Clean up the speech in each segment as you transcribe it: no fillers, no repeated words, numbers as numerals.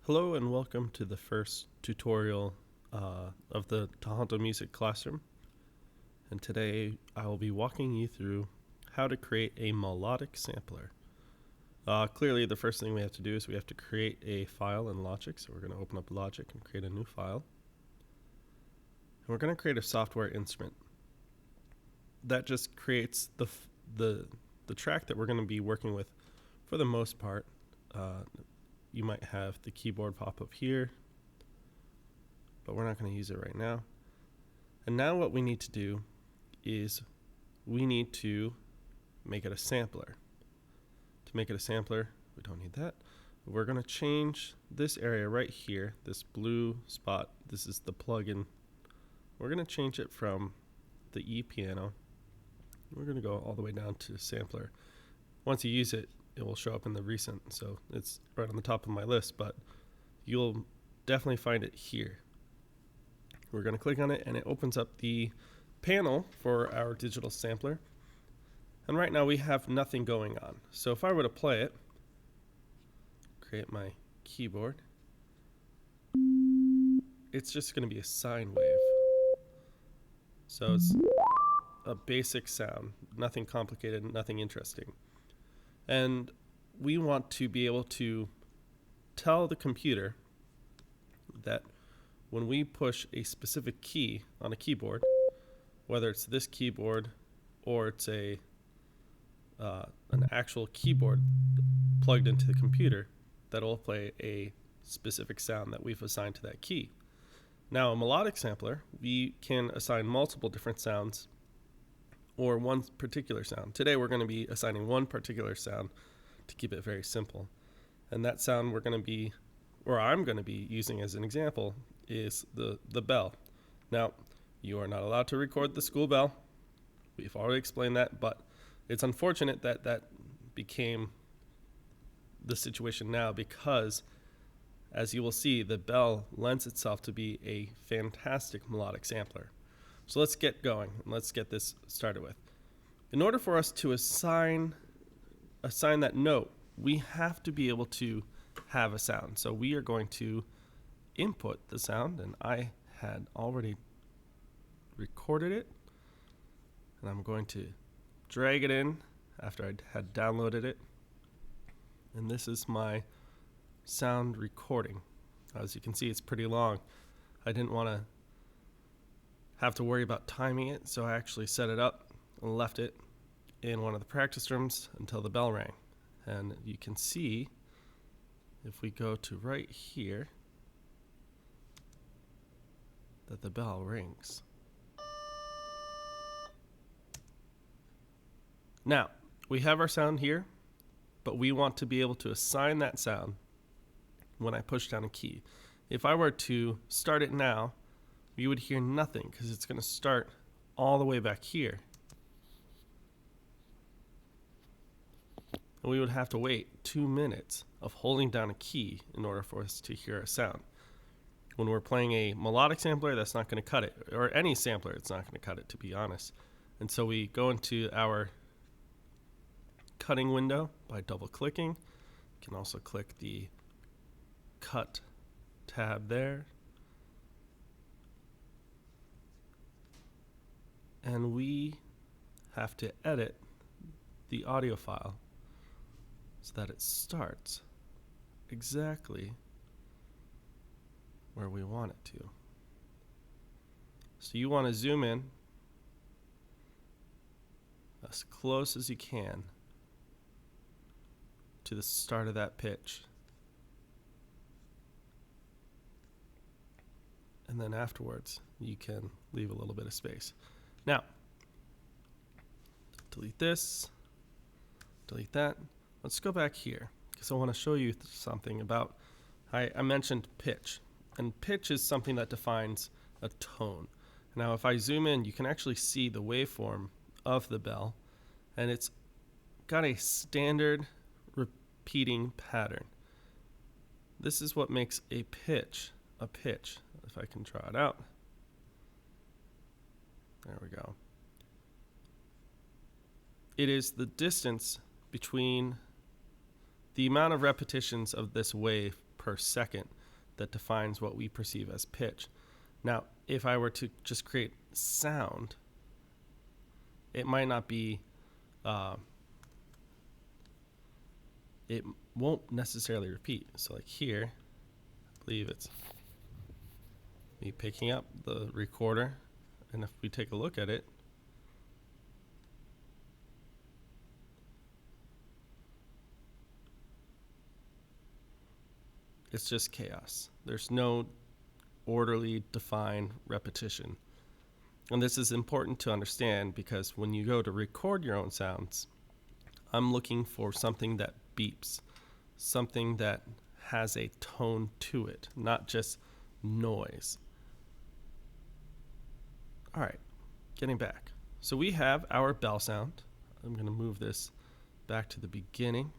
Hello and welcome to the first tutorial of the Tahanto Music Classroom. And today I will be walking you through how to create a melodic sampler. Clearly the first thing we have to do is we have to create a file in Logic. So we're going to open up Logic and create a new file. And we're going to create a software instrument. That just creates the track that we're going to be working with for the most part. You might have the keyboard pop up here, but we're not going to use it right now. And now what we need to do is we need to make it a sampler. To make it a sampler, we don't need that. We're going to change this area right here, this blue spot. This is the plugin. We're going to change it from the E piano. We're going to go all the way down to sampler. Once you use it, it will show up in the recent, so it's right on the top of my list, but you'll definitely find it here. We're going to click on it and it opens up the panel for our digital sampler. And right now we have nothing going on. So if I were to play it, create my keyboard, it's just going to be a sine wave. So it's a basic sound, nothing complicated, nothing interesting. And we want to be able to tell the computer that when we push a specific key on a keyboard, whether it's this keyboard or it's an actual keyboard plugged into the computer, that will play a specific sound that we've assigned to that key. Now, a melodic sampler, we can assign multiple different sounds or one particular sound. Today we're going to be assigning one particular sound to keep it very simple. And that sound we're going to be, or I'm going to be using as an example, is the bell. Now, you are not allowed to record the school bell. We've already explained that, but it's unfortunate that that became the situation now because, as you will see, the bell lends itself to be a fantastic melodic sampler. So let's get going and let's get this started with. In order for us to assign that note, we have to be able to have a sound. So we are going to input the sound, and I had already recorded it. And I'm going to drag it in after I had downloaded it. And this is my sound recording. As you can see, it's pretty long. I didn't want to have to worry about timing it, so I actually set it up and left it in one of the practice rooms until the bell rang. And you can see, if we go to right here, that the bell rings. Now, we have our sound here, but we want to be able to assign that sound when I push down a key. If I were to start it now, you would hear nothing because it's going to start all the way back here. And we would have to wait 2 minutes of holding down a key in order for us to hear a sound. When we're playing a melodic sampler, that's not going to cut it. Or any sampler, it's not going to cut it, to be honest. And so we go into our cutting window by double clicking. You can also click the cut tab there. And we have to edit the audio file so that it starts exactly where we want it to. So you want to zoom in as close as you can to the start of that pitch. And then afterwards, you can leave a little bit of space. Now, delete this, delete that. Let's go back here because I want to show you something about, I mentioned pitch. And pitch is something that defines a tone. Now, if I zoom in, you can actually see the waveform of the bell. And it's got a standard repeating pattern. This is what makes a pitch a pitch. If I can draw it out. There we go. It is the distance between the amount of repetitions of this wave per second. that defines what we perceive as pitch. Now, if I were to just create sound, it might not be, it won't necessarily repeat. So like here, I believe it's me picking up the recorder, and if we take a look at it, it's just chaos. There's no orderly, defined repetition. And this is important to understand because when you go to record your own sounds, I'm looking for something that beeps, something that has a tone to it, not just noise. All right, getting back. So we have our bell sound. I'm going to move this back to the beginning.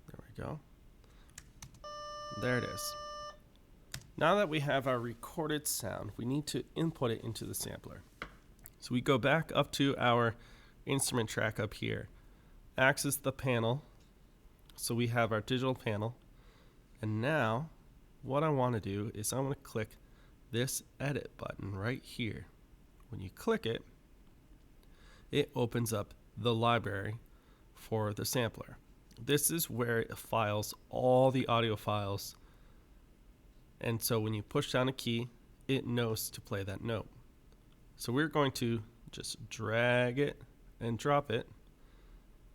There we go. There it is. Now that we have our recorded sound, we need to input it into the sampler. So we go back up to our instrument track up here, access the panel. So we have our digital panel. And now what I want to do is I want to click this edit button right here. When you click it, it opens up the library for the sampler. This is where it files all the audio files. And so when you push down a key, it knows to play that note. So we're going to just drag it and drop it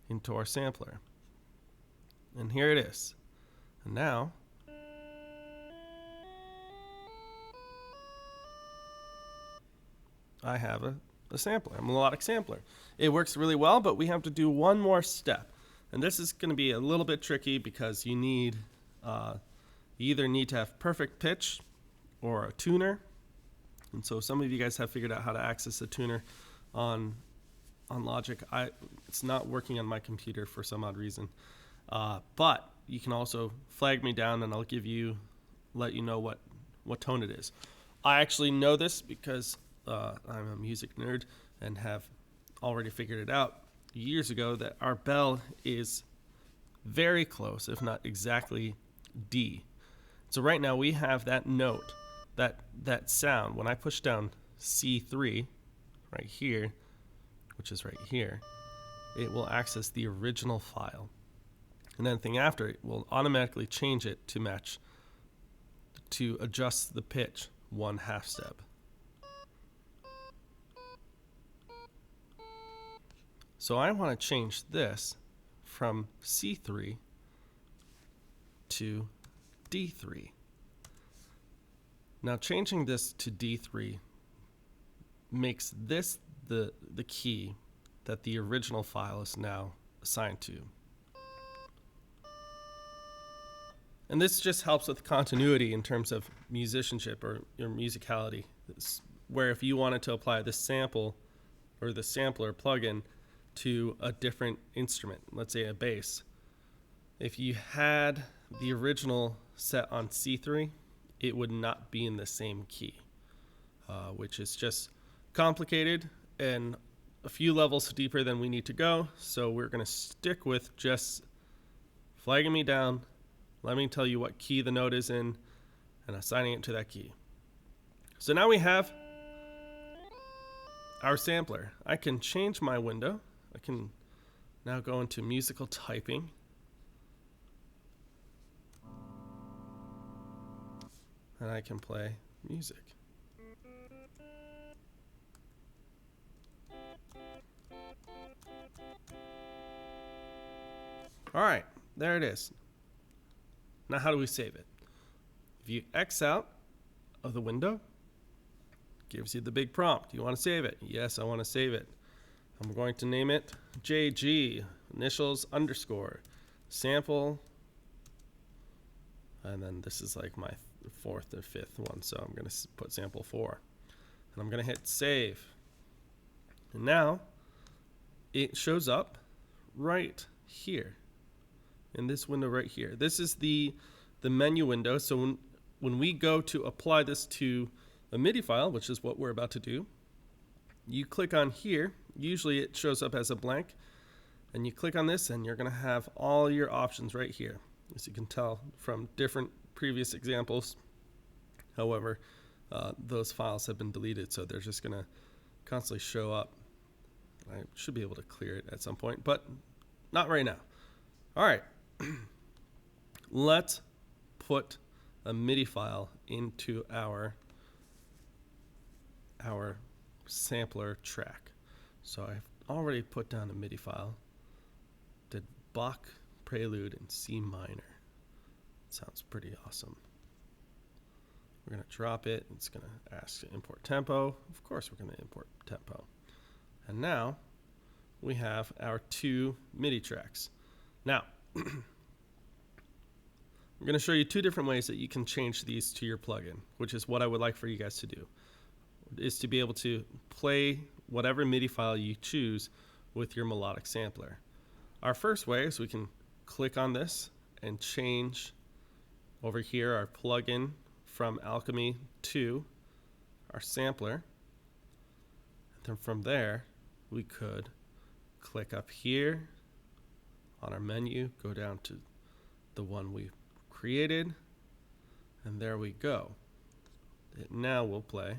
into our sampler. And here it is. And now I have a sampler, a melodic sampler. It works really well, but we have to do one more step. And this is going to be a little bit tricky because you need, you either need to have perfect pitch or a tuner. And so some of you guys have figured out how to access a tuner on Logic. It's not working on my computer for some odd reason. But you can also flag me down and I'll let you know what tone it is. I actually know this because I'm a music nerd and have already figured it out years ago that our bell is very close, if not exactly D. So right now we have that note, that sound. When I push down C3 right here, which is right here, it will access the original file. And anything after it will automatically change it to match, to adjust the pitch 1/2 step. So I want to change this from C3 to D3. Now changing this to D3 makes this the key that the original file is now assigned to. And this just helps with continuity in terms of musicianship or your musicality, where if you wanted to apply the sample or the sampler plugin to a different instrument, let's say a bass, if you had the original set on C3, it would not be in the same key, which is just complicated and a few levels deeper than we need to go. So we're going to stick with just flagging me down, let me tell you what key the note is in, and assigning it to that key. So now we have our sampler. I can change my window. I can now go into musical typing. And I can play music. All right, there it is. Now how do we save it? If you X out of the window, it gives you the big prompt. Do you want to save it? Yes, I want to save it. I'm going to name it JG, initials _ sample, and then this is like my 4th or 5th one, so I'm going to put sample 4. And I'm going to hit save. And now it shows up right here in this window right here. This is the menu window. So when we go to apply this to a MIDI file, which is what we're about to do, you click on here. Usually it shows up as a blank. And you click on this and you're going to have all your options right here. As you can tell from different previous examples. However, those files have been deleted, so they're just going to constantly show up. I should be able to clear it at some point, but not right now. All right, let's put a MIDI file into our sampler track. So I've already put down a MIDI file. Did Bach Prelude in C minor. Sounds pretty awesome. We're going to drop it. It's going to ask to import tempo. Of course, we're going to import tempo. And now we have our 2 MIDI tracks. Now, I'm going to show you 2 different ways that you can change these to your plugin, which is what I would like for you guys to do, is to be able to play whatever MIDI file you choose with your melodic sampler. Our first way is we can click on this and change over here our plugin from Alchemy to our sampler. And then from there, we could click up here on our menu, go down to the one we created, and there we go. It now will play.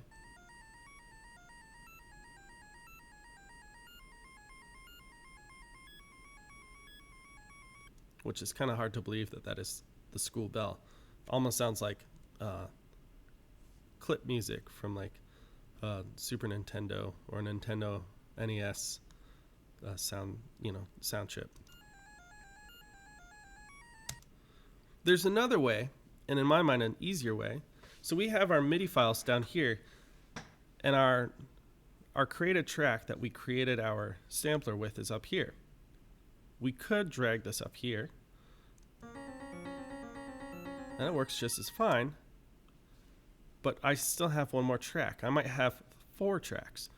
Which is kind of hard to believe that that is the school bell. Almost sounds like clip music from like Super Nintendo or Nintendo NES sound chip. There's another way, and in my mind an easier way. So we have our MIDI files down here, and our created track that we created our sampler with is up here. We could drag this up here, and it works just as fine, but I still have one more track. I might have 4 tracks.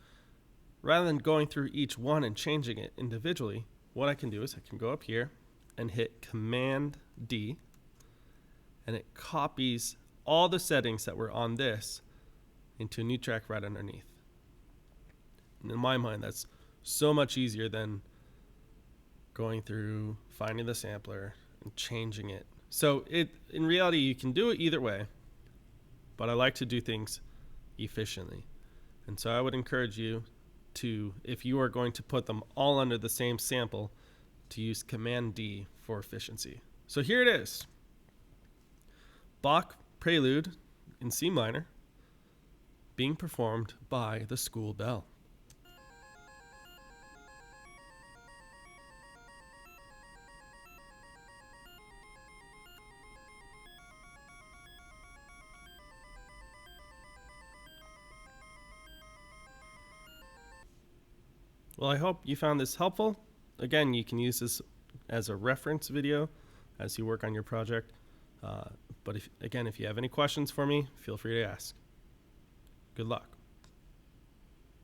Rather than going through each one and changing it individually, what I can do is I can go up here and hit Command D, and it copies all the settings that were on this into a new track right underneath. And in my mind, that's so much easier than going through, finding the sampler, and changing it. So in reality, you can do it either way, but I like to do things efficiently. And so I would encourage you to, if you are going to put them all under the same sample, to use Command D for efficiency. So here it is. Bach Prelude in C minor, being performed by the school bell. Well, I hope you found this helpful. Again, you can use this as a reference video as you work on your project. But if you have any questions for me, feel free to ask. Good luck.